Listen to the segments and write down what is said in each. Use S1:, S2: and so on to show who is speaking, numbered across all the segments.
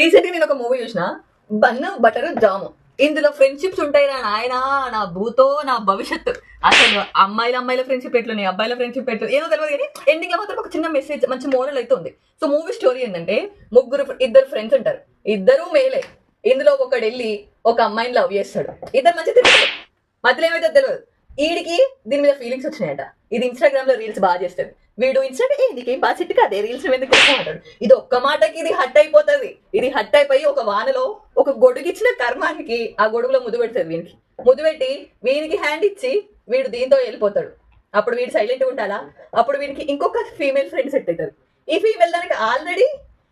S1: Recent గా నేను ఒక మూవీ చూసిన, బన్ను బటర్ జాము. ఇందులో ఫ్రెండ్షిప్స్ ఉంటాయి రా నాయన, నా భూతో నా భవిష్యత్తు. అసలు అమ్మాయిల ఫ్రెండ్షిప్ ఎట్లున్నాయి, అబ్బాయిల ఫ్రెండ్షిప్ ఎట్లు ఏదో తెలియదు కానీ ఎండింగ్ లో మాత్రం ఒక చిన్న మెసేజ్, మంచి మోరల్ అయితే ఉంది. సో మూవీ స్టోరీ ఏంటంటే, ఇద్దరు ఫ్రెండ్స్ ఉంటారు, ఇద్దరు మేలే. ఇందులో ఒకడు వెళ్ళి ఒక అమ్మాయిని లవ్ చేస్తాడు, ఇద్దరు మంచి తిరుగుతారు, మధ్యలో ఏమైతే తెలియదు. వీడికి దీని మీద ఫీలింగ్స్ వచ్చినాయట. ఇది ఇన్స్టాగ్రామ్ లో రీల్స్ బాగా చేస్తాడు వీడు. ఇన్స్టాగ్రామ్ నీకేం బాగా సెట్ కాదే, రీల్స్ ఎందుకు అంటాడు. ఇది ఒక్క మాటకి ఇది హట్ అయిపోతుంది. ఇది హట్ అయిపోయి ఒక వానలో ఒక గొడుగిచ్చిన కర్మానికి ఆ గొడుగులో ముద్దు పెడుతుంది. వీనికి ముద్దు పెట్టి వీనికి హ్యాండ్ ఇచ్చి వీడు దీంతో వెళ్ళిపోతాడు. అప్పుడు వీడు సైలెంట్గా ఉండాలా. అప్పుడు వీనికి ఇంకొక ఫీమేల్ ఫ్రెండ్ సెట్ అవుతారు. ఈ ఫీమేల్ దానికి ఆల్రెడీ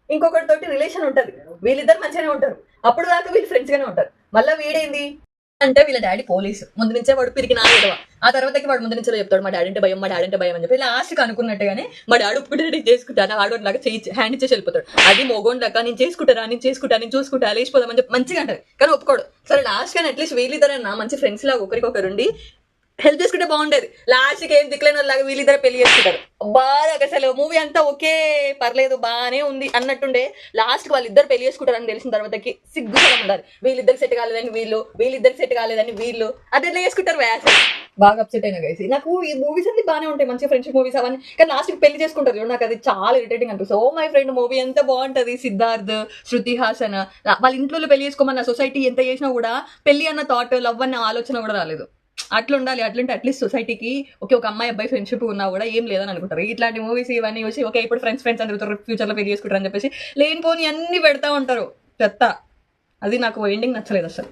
S1: ఇంకొకటితోటి రిలేషన్ ఉంటుంది. వీళ్ళిద్దరు మంచిగానే ఉంటారు. అప్పుడు దాకా వీళ్ళు ఫ్రెండ్స్ గానే ఉంటారు. మళ్ళీ వీడేంది అంటే, వీళ్ళ డాడీ పోలీసు. ముందు నుంచే వాడు పిరికి నాగేదవా. ఆ తర్వాతకి వాడు ముందు నుంచే చెప్తాడు, మా డాడీ అంటే భయం, మా డాడీ అంటే భయం అని చెప్పి. లాస్ట్కి అనుకున్నట్టుగానే మా డాడీ ఒప్పుకుంటే చేసుకుంటాను, ఆడవాడి లాగా హ్యాండ్ ఇచ్చేసి వెళ్ళిపోతాడు. అది మోగోన్ లాగా నేను చూసుకుంటా లేచిపోదామని చెప్పి మంచిగా అంటారు, కానీ ఒప్పుకోడు. సరే లాస్ట్ కానీ అట్లీస్ట్ వీళ్ళిద్దరన్నా మంచి ఫ్రెండ్స్ లాగా ఒకరికొకరుండి హెల్ప్ చేసుకుంటే బాగుండేది. లాస్ట్కి ఏం దిక్కులేని లాగా వీళ్ళిద్దరు పెళ్లి చేసుకుంటారు. బాగా అసలు మూవీ అంతా ఓకే పర్లేదు బాగానే ఉంది అన్నట్టుండే. లాస్ట్కి వాళ్ళిద్దరు పెళ్లి చేసుకుంటారని తెలిసిన తర్వాతకి సిగ్గుగా ఉండాలి. వీళ్ళిద్దరికి సెట్ కాలేదని వీళ్ళిద్దరికి సెట్ కాలేదని వీళ్ళు అది ఎట్లా చేసుకుంటారు వ్యాస. బాగా అప్సెట్ అయినా కలిసి నాకు ఈ మూవీస్ అన్ని బాగానే ఉంటాయి, మంచి ఫ్రెండ్షిప్ మూవీస్ అవన్నీ. కానీ లాస్ట్కి పెళ్లి చేసుకుంటారు, నాకు అది చాలా ఇరిటేటింగ్ అనిపిస్తుంది. ఓ మై ఫ్రెండ్ మూవీ ఎంత బాగుంటది. సిద్ధార్థ్, శృతి హాసన్ వాళ్ళ ఇంట్లో పెళ్లి చేసుకోమన్న సొసైటీ ఎంత చేసినా కూడా పెళ్లి అన్న థాట్, లవ్ అన్న ఆలోచన కూడా రాలేదు. అట్లా ఉండాలి. అట్లుంటే అట్లీస్ట్ సొసైటీకి ఒక అమ్మాయి అబ్బాయి ఫ్రెండ్షిప్ ఉన్నా కూడా ఏం లేదని అనుకుంటారు. ఇట్లాంటి మూవీస్ ఇవన్నీ చూసి ఓకే ఇప్పుడు ఫ్రెండ్స్ అందరు ఫ్యూచర్ లో పెళ్లి చేసుకుంటారు అని చెప్పేసి లేనిపోని అన్ని పెడతా ఉంటారు చెత్త. అది నాకు ఎండింగ్ నచ్చలేదు అసలు.